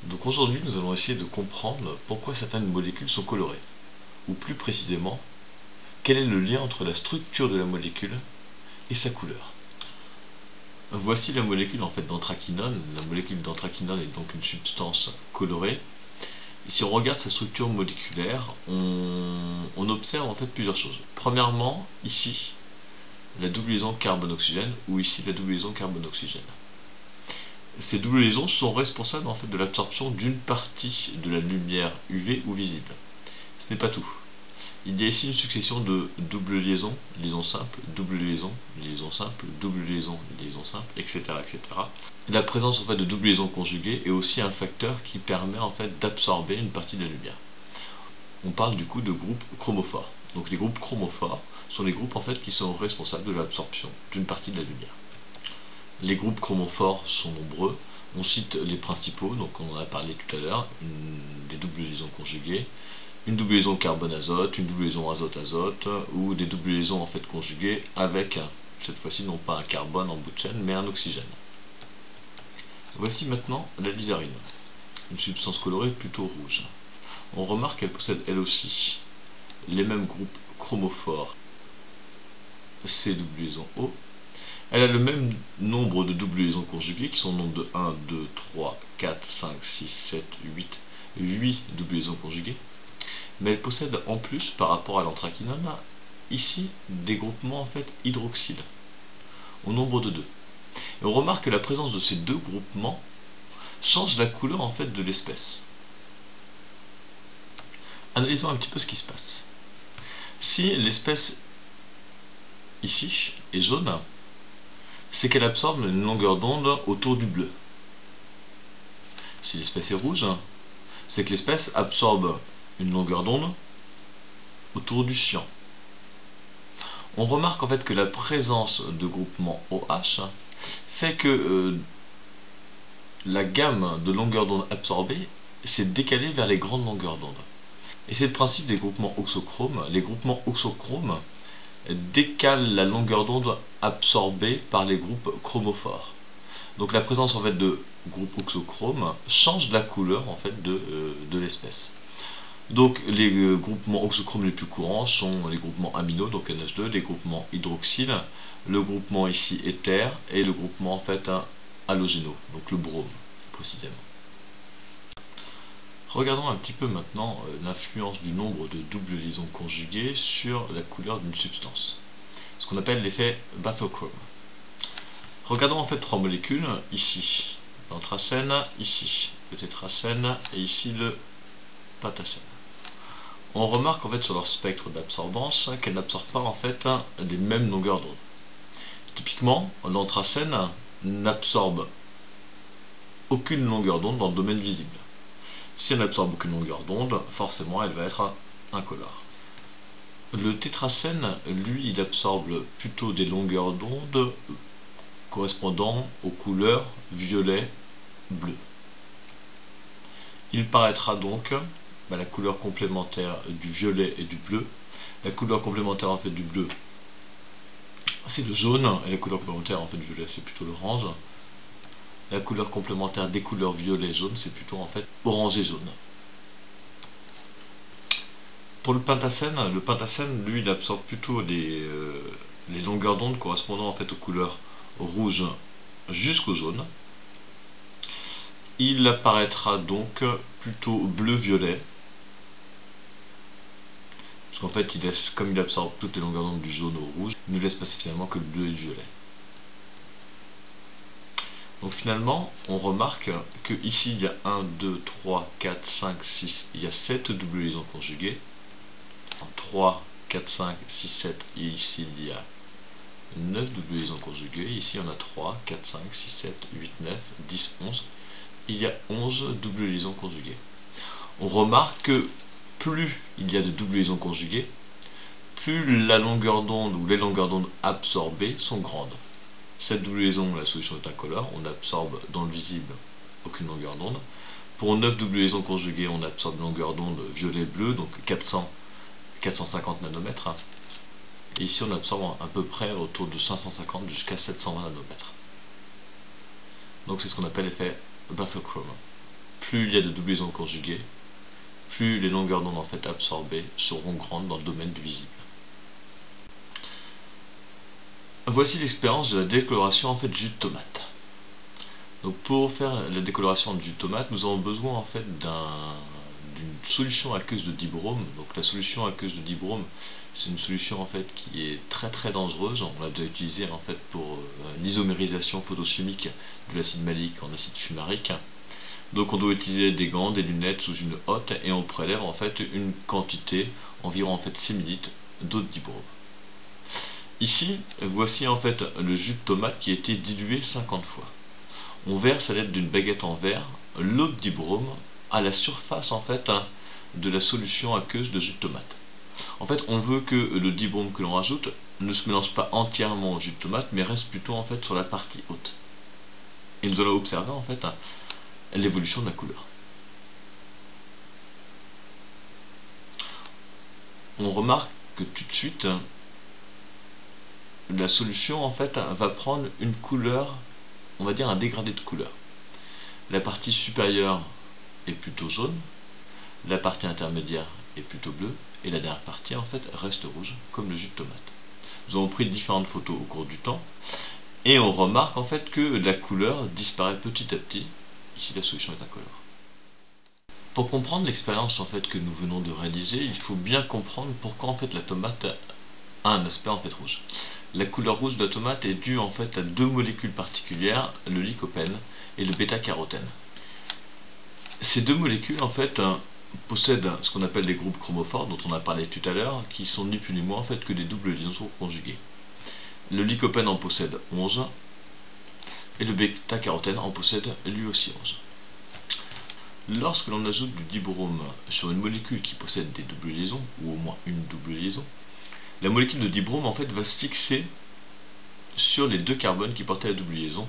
Donc aujourd'hui, nous allons essayer de comprendre pourquoi certaines molécules sont colorées, ou plus précisément, quel est le lien entre la structure de la molécule et sa couleur. Voici la molécule d'anthraquinone. La molécule d'anthraquinone est donc une substance colorée. Et si on regarde sa structure moléculaire, on observe plusieurs choses. Premièrement, ici, la double liaison carbone-oxygène, ou ici la double liaison carbone-oxygène. Ces doubles liaisons sont responsables de l'absorption d'une partie de la lumière UV ou visible. Ce n'est pas tout. Il y a ici une succession de doubles liaisons, liaison simple, double liaison, liaison simple, double liaison, liaison simple, etc. etc. La présence de double liaisons conjuguées est aussi un facteur qui permet d'absorber une partie de la lumière. On parle du coup de groupes chromophores. Donc les groupes chromophores sont les groupes qui sont responsables de l'absorption d'une partie de la lumière. Les groupes chromophores sont nombreux. On cite les principaux, donc on en a parlé tout à l'heure, des doubles liaisons conjuguées, une double liaison carbone-azote, une double liaison azote-azote, ou des doubles liaisons conjuguées avec, cette fois-ci non pas un carbone en bout de chaîne, mais un oxygène. Voici maintenant la lizarine, une substance colorée plutôt rouge. On remarque qu'elle possède elle aussi les mêmes groupes chromophores C double liaison O. Elle a le même nombre de doubles liaisons conjuguées qui sont au nombre de 1, 2, 3, 4, 5, 6, 7, 8 doubles liaisons conjuguées. Mais elle possède en plus, par rapport à l'anthraquinone, ici des groupements hydroxyles, au nombre de 2. Et on remarque que la présence de ces deux groupements change la couleur de l'espèce. Analysons un petit peu ce qui se passe. Si l'espèce ici est jaune, c'est qu'elle absorbe une longueur d'onde autour du bleu. Si l'espèce est rouge, c'est que l'espèce absorbe une longueur d'onde autour du cyan. On remarque que la présence de groupements OH fait que la gamme de longueurs d'onde absorbées s'est décalée vers les grandes longueurs d'onde. Et c'est le principe des groupements oxochromes. Les groupements oxochromes décalent la longueur d'onde absorbée par les groupes chromophores. Donc la présence de groupes oxochromes change la couleur de l'espèce. Donc les groupements oxochromes les plus courants sont les groupements amino, donc NH2, les groupements hydroxyle, le groupement ici éther et le groupement halogéno, donc le brome précisément. Regardons un petit peu maintenant l'influence du nombre de doubles liaisons conjuguées sur la couleur d'une substance, ce qu'on appelle l'effet bathochrome. Regardons trois molécules, ici l'anthracène, ici le tétracène et ici le pentacène. On remarque sur leur spectre d'absorbance qu'elles n'absorbent pas les mêmes longueurs d'onde. Typiquement, l'anthracène n'absorbe aucune longueur d'onde dans le domaine visible. Si elle n'absorbe aucune longueur d'onde, forcément elle va être incolore. Le tétracène, lui, il absorbe plutôt des longueurs d'onde correspondant aux couleurs violet, bleu. Il paraîtra donc la couleur complémentaire du violet et du bleu. La couleur complémentaire du bleu, c'est le jaune, et la couleur complémentaire du violet, c'est plutôt l'orange. La couleur complémentaire des couleurs violet et jaune, c'est plutôt orange et jaune. Pour le pentacène, lui, il absorbe plutôt les longueurs d'onde correspondant aux couleurs rouge jusqu'au jaune. Il apparaîtra donc plutôt bleu-violet, parce qu'en comme il absorbe toutes les longueurs d'onde du jaune au rouge, il ne laisse passer finalement que le bleu et le violet. Donc finalement, on remarque que ici il y a 1, 2, 3, 4, 5, 6, il y a 7 doubles liaisons conjuguées. 3, 4, 5, 6, 7, et ici il y a 9 doubles liaisons conjuguées. Ici on a 3, 4, 5, 6, 7, 8, 9, 10, 11. Il y a 11 doubles liaisons conjuguées. On remarque que plus il y a de doubles liaisons conjuguées, plus la longueur d'onde ou les longueurs d'onde absorbées sont grandes. Cette double liaison, la solution est incolore, on absorbe dans le visible aucune longueur d'onde. Pour 9 doubles liaisons conjuguées, on absorbe une longueur d'onde violet-bleu, donc 450 nanomètres. Et ici, on absorbe à peu près autour de 550 jusqu'à 720 nanomètres. Donc c'est ce qu'on appelle l'effet bathochrome. plus il y a de doublesons conjuguées, plus les longueurs d'onde en fait absorbées seront grandes dans le domaine du visible. Voici l'expérience de la décoloration en fait jus de tomate. Donc pour faire la décoloration de jus de tomate, nous avons besoin en fait d'une solution aqueuse de dibrome. Donc la solution aqueuse de dibrome, c'est une solution en fait qui est très dangereuse. On l'a déjà utilisée en fait pour l'isomérisation photochimique de l'acide malique en acide fumarique. Donc on doit utiliser des gants, des lunettes sous une hotte et on prélève en fait une quantité, environ en fait 6 ml d'eau de dibrome. Ici, voici en fait le jus de tomate qui a été dilué 50 fois. On verse à l'aide d'une baguette en verre l'eau de dibrome à la surface en fait de la solution aqueuse de jus de tomate. En fait, on veut que le dibrome que l'on rajoute ne se mélange pas entièrement au jus de tomate, mais reste plutôt en fait sur la partie haute. Et nous allons observer en fait l'évolution de la couleur. On remarque que tout de suite, la solution en fait va prendre une couleur, on va dire un dégradé de couleur. La partie supérieure est plutôt jaune, la partie intermédiaire est plutôt bleue, et la dernière partie en fait reste rouge, comme le jus de tomate. Nous avons pris différentes photos au cours du temps, et on remarque en fait que la couleur disparaît petit à petit. Ici la solution est incolore. Pour comprendre l'expérience en fait que nous venons de réaliser, il faut bien comprendre pourquoi en fait la tomate a un aspect en fait rouge. La couleur rouge de la tomate est due en fait à deux molécules particulières, le lycopène et le bêta-carotène. Ces deux molécules en fait possèdent ce qu'on appelle des groupes chromophores dont on a parlé tout à l'heure, qui sont ni plus ni moins en fait que des doubles liaisons conjuguées. Le lycopène en possède 11 et le bêta-carotène en possède lui aussi 11. Lorsque l'on ajoute du dibrome sur une molécule qui possède des doubles liaisons, ou au moins une double liaison, la molécule de dibrome en fait va se fixer sur les deux carbones qui portaient la double liaison,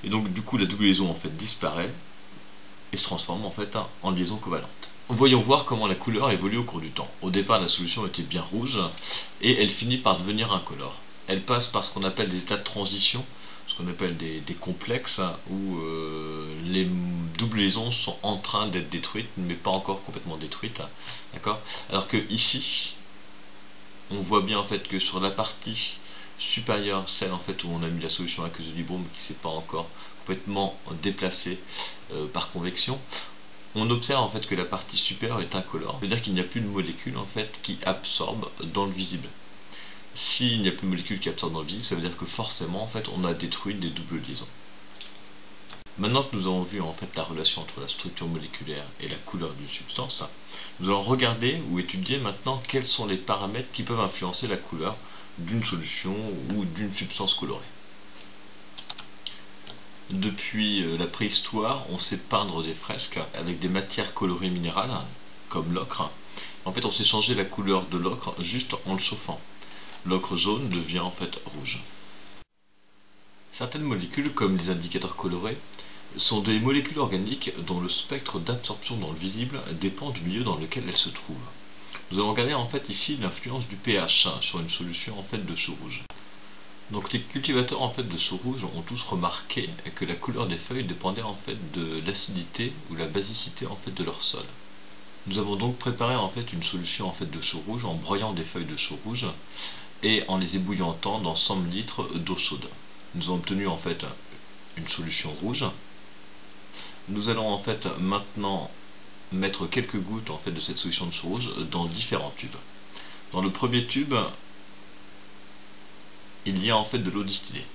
et donc du coup la double liaison en fait disparaît et se transforme en fait en liaison covalente. Voyons voir comment la couleur évolue au cours du temps. Au départ la solution était bien rouge et elle finit par devenir incolore. Elle passe par ce qu'on appelle des états de transition, ce qu'on appelle des complexes, où les doubles liaisons sont en train d'être détruites mais pas encore complètement détruites, d'accord. Alors que ici on voit bien en fait que sur la partie supérieure, celle en fait où on a mis la solution aqueuse de dibrome qui ne s'est pas encore complètement déplacée par convection, on observe en fait que la partie supérieure est incolore, c'est-à-dire qu'il n'y a plus de molécules en fait qui absorbent dans le visible. S'il n'y a plus de molécules qui absorbent dans le visible, ça veut dire que forcément en fait on a détruit des doubles liaisons. Maintenant que nous avons vu en fait la relation entre la structure moléculaire et la couleur d'une substance, nous allons regarder ou étudier maintenant quels sont les paramètres qui peuvent influencer la couleur d'une solution ou d'une substance colorée. Depuis la préhistoire, on sait peindre des fresques avec des matières colorées minérales, comme l'ocre. En fait, on sait changer la couleur de l'ocre juste en le chauffant. L'ocre jaune devient en fait rouge. Certaines molécules, comme les indicateurs colorés, sont des molécules organiques dont le spectre d'absorption dans le visible dépend du milieu dans lequel elles se trouvent. Nous allons regarder en fait ici l'influence du pH sur une solution en fait de chaux rouge. Donc les cultivateurs en fait de chaux rouge ont tous remarqué que la couleur des feuilles dépendait en fait de l'acidité ou la basicité en fait de leur sol. Nous avons donc préparé en fait une solution en fait de chaux rouge en broyant des feuilles de chaux rouge et en les ébouillantant dans 100 ml d'eau chaude. Nous avons obtenu en fait une solution rouge. Nous allons en fait maintenant mettre quelques gouttes en fait de cette solution de chaux rouge dans différents tubes. Dans le premier tube, il y a en fait de l'eau distillée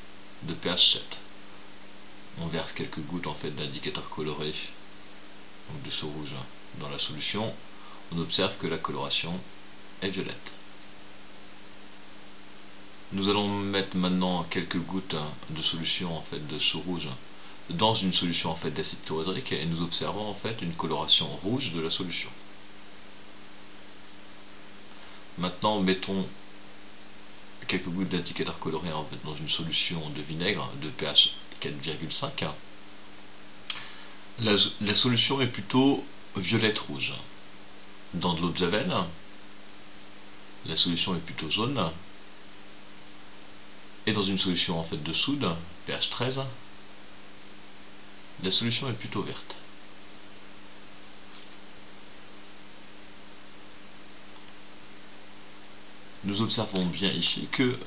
de pH 7. On verse quelques gouttes en fait d'indicateur coloré, donc de chaux rouge, dans la solution. On observe que la coloration est violette. Nous allons mettre maintenant quelques gouttes de solution en fait de chaux rouge dans une solution en fait d'acide chlorhydrique et nous observons en fait une coloration rouge de la solution. Maintenant mettons quelques gouttes d'indicateur coloré en fait dans une solution de vinaigre de pH 4,5. La solution est plutôt violette rouge. Dans de l'eau de javel, la solution est plutôt jaune. Et dans une solution en fait de soude, pH 13, la solution est plutôt verte. nous observons bien ici que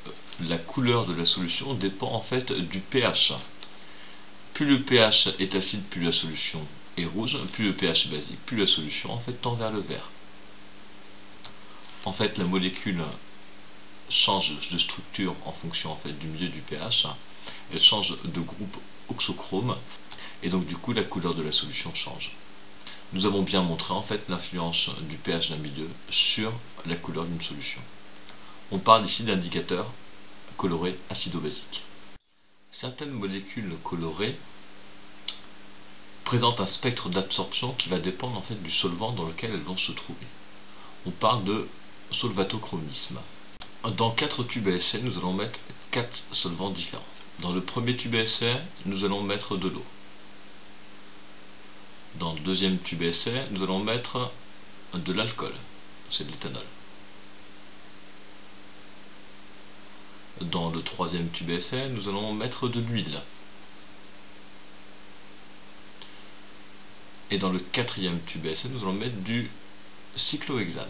la couleur de la solution dépend en fait du pH. Plus le pH est acide, plus la solution est rouge, plus le pH est basique, plus la solution en fait tend vers le vert. En fait, la molécule change de structure en fonction en fait du milieu du pH. Elle change de groupe oxochrome et donc du coup la couleur de la solution change. Nous avons bien montré en fait l'influence du pH d'un milieu sur la couleur d'une solution. On parle ici d'indicateurs colorés acido-basiques. Certaines molécules colorées présentent un spectre d'absorption qui va dépendre en fait du solvant dans lequel elles vont se trouver. On parle de solvatochromisme. Dans 4 tubes à essai, nous allons mettre 4 solvants différents. Dans le premier tube à essai, nous allons mettre de l'eau. Dans le deuxième tube à essai, nous allons mettre de l'alcool, c'est de l'éthanol. Dans le troisième tube à essai, nous allons mettre de l'huile. Et dans le quatrième tube à essai, nous allons mettre du cyclohexane.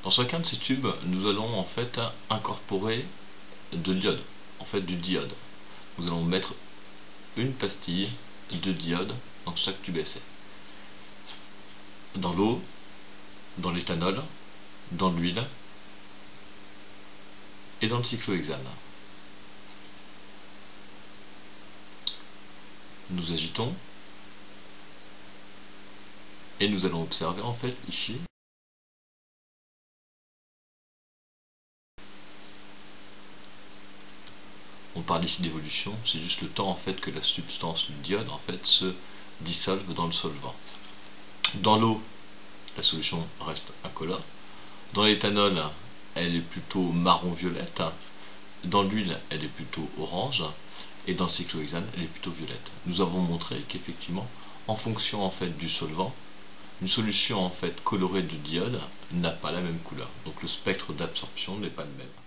Dans chacun de ces tubes, nous allons en fait incorporer de l'iode, en fait du diode. Nous allons mettre une pastille de diode dans chaque tube à essai. Dans l'eau, dans l'éthanol, dans l'huile et dans le cyclohexane. Nous agitons et nous allons observer en fait ici on parle ici d'évolution, c'est juste le temps en fait que la substance, le diode, en fait se dissolve dans le solvant. Dans l'eau, la solution reste incolore. Dans l'éthanol, elle est plutôt marron-violette. Dans l'huile, elle est plutôt orange. Et dans le cyclohexane, elle est plutôt violette. Nous avons montré qu'effectivement, en fonction en fait du solvant, une solution en fait colorée de diode n'a pas la même couleur. Donc le spectre d'absorption n'est pas le même.